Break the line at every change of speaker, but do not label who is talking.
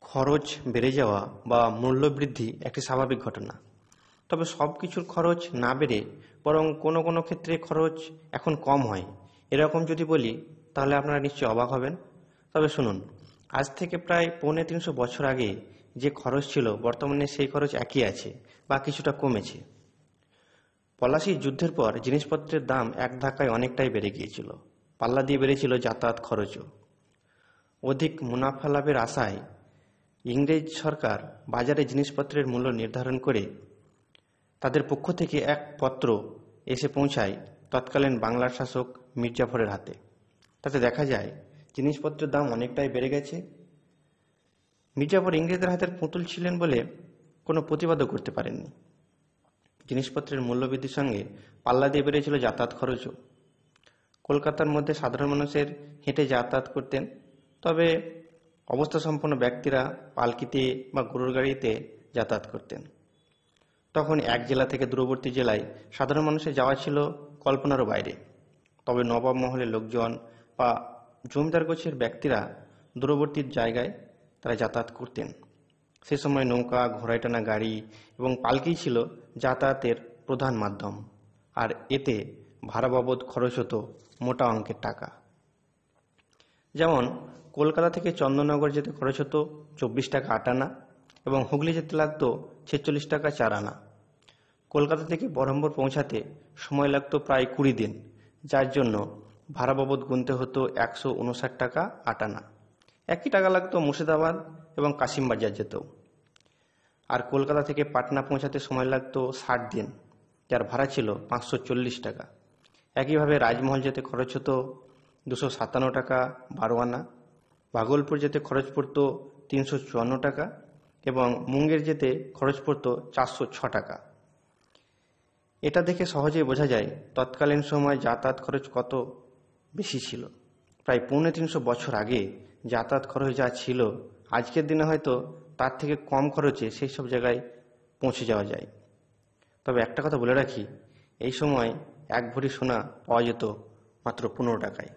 খরচ বেড়ে যাওয়া বা মূল্যবৃদ্ধি একটি স্বাভাবিক ঘটনা। তবে সব কিছুর খরচ না বেড়ে বরং কোনো কোনো ক্ষেত্রে খরচ এখন কম হয়, এরকম যদি বলি তাহলে আপনারা নিশ্চয়ই অবাক হবেন। তবে শুনুন, আজ থেকে প্রায় ৩৫০ বছর আগে যে খরচ ছিল বর্তমানে সেই খরচ একই আছে বা কিছুটা কমেছে। পলাশির যুদ্ধের পর জিনিসপত্রের দাম এক ধাক্কায় অনেকটাই বেড়ে গিয়েছিল। পাল্লা দিয়ে বেড়েছিল যাতায়াত খরচও। অধিক মুনাফা লাভের আশায় ইংরেজ সরকার বাজারে জিনিসপত্রের মূল্য নির্ধারণ করে তাদের পক্ষ থেকে এক পত্র এসে পৌঁছায় তৎকালীন বাংলার শাসক মির্জাফরের হাতে। তাতে দেখা যায় জিনিসপত্রের দাম অনেকটাই বেড়ে গেছে। মির্জাফর ইংরেজদের হাতের পুতুল ছিলেন বলে কোনো প্রতিবাদও করতে পারেননি। জিনিসপত্রের মূল্যবৃদ্ধির সঙ্গে পাল্লা দিয়ে বেড়েছিল যাতায়াত খরচও। কলকাতার মধ্যে সাধারণ মানুষের হেঁটে যাতায়াত করতেন, তবে অবস্থা সম্পন্ন ব্যক্তিরা পালকিতে বা গরুর গাড়িতে যাতায়াত করতেন। তখন এক জেলা থেকে দূরবর্তী জেলায় সাধারণ মানুষের যাওয়া ছিল কল্পনারও বাইরে। তবে নবাব মহলের লোকজন বা জমিদার গোছের ব্যক্তিরা দূরবর্তী জায়গায় তারা যাতায়াত করতেন। সে সময় নৌকা, ঘোড়ায় টানা গাড়ি এবং পালকি ছিল যাতায়াতের প্রধান মাধ্যম, আর এতে ভাড়া বাবদ খরচ হতো মোটা অঙ্কের টাকা। যেমন কলকাতা থেকে চন্দননগর যেতে খরচ হতো 24 টাকা 8 আনা এবং হুগলি যেতে লাগতো 46 টাকা 4 আনা। কলকাতা থেকে বহরমপুর পৌঁছাতে সময় লাগতো প্রায় 20 দিন, যার জন্য ভাড়া বাবদ গুনতে হতো 159 টাকা 8 আনা। একই টাকা লাগতো মুর্শিদাবাদ এবং কাশিমবাজার যেতেও। আর কলকাতা থেকে পাটনা পৌঁছাতে সময় লাগতো 60 দিন, যার ভাড়া ছিল 540 টাকা। একইভাবে রাজমহল যেতে খরচ হতো 257 টাকা 12 আনা। ভাগলপুর যেতে খরচ পড়তো 354 টাকা এবং মুঙ্গের যেতে খরচ পড়তো 406 টাকা। এটা দেখে সহজেই বোঝা যায় তৎকালীন সময় যাতায়াত খরচ কত বেশি ছিল। প্রায় ৩৫০ বছর আগে যাতায়াত খরচ যা ছিল, আজকের দিনে হয়তো তার থেকে কম খরচে সেই সব জায়গায় পৌঁছে যাওয়া যায়। তবে একটা কথা বলে রাখি, এই সময় 1 ভরি সোনা পাওয়া যেত মাত্র 15 টাকায়।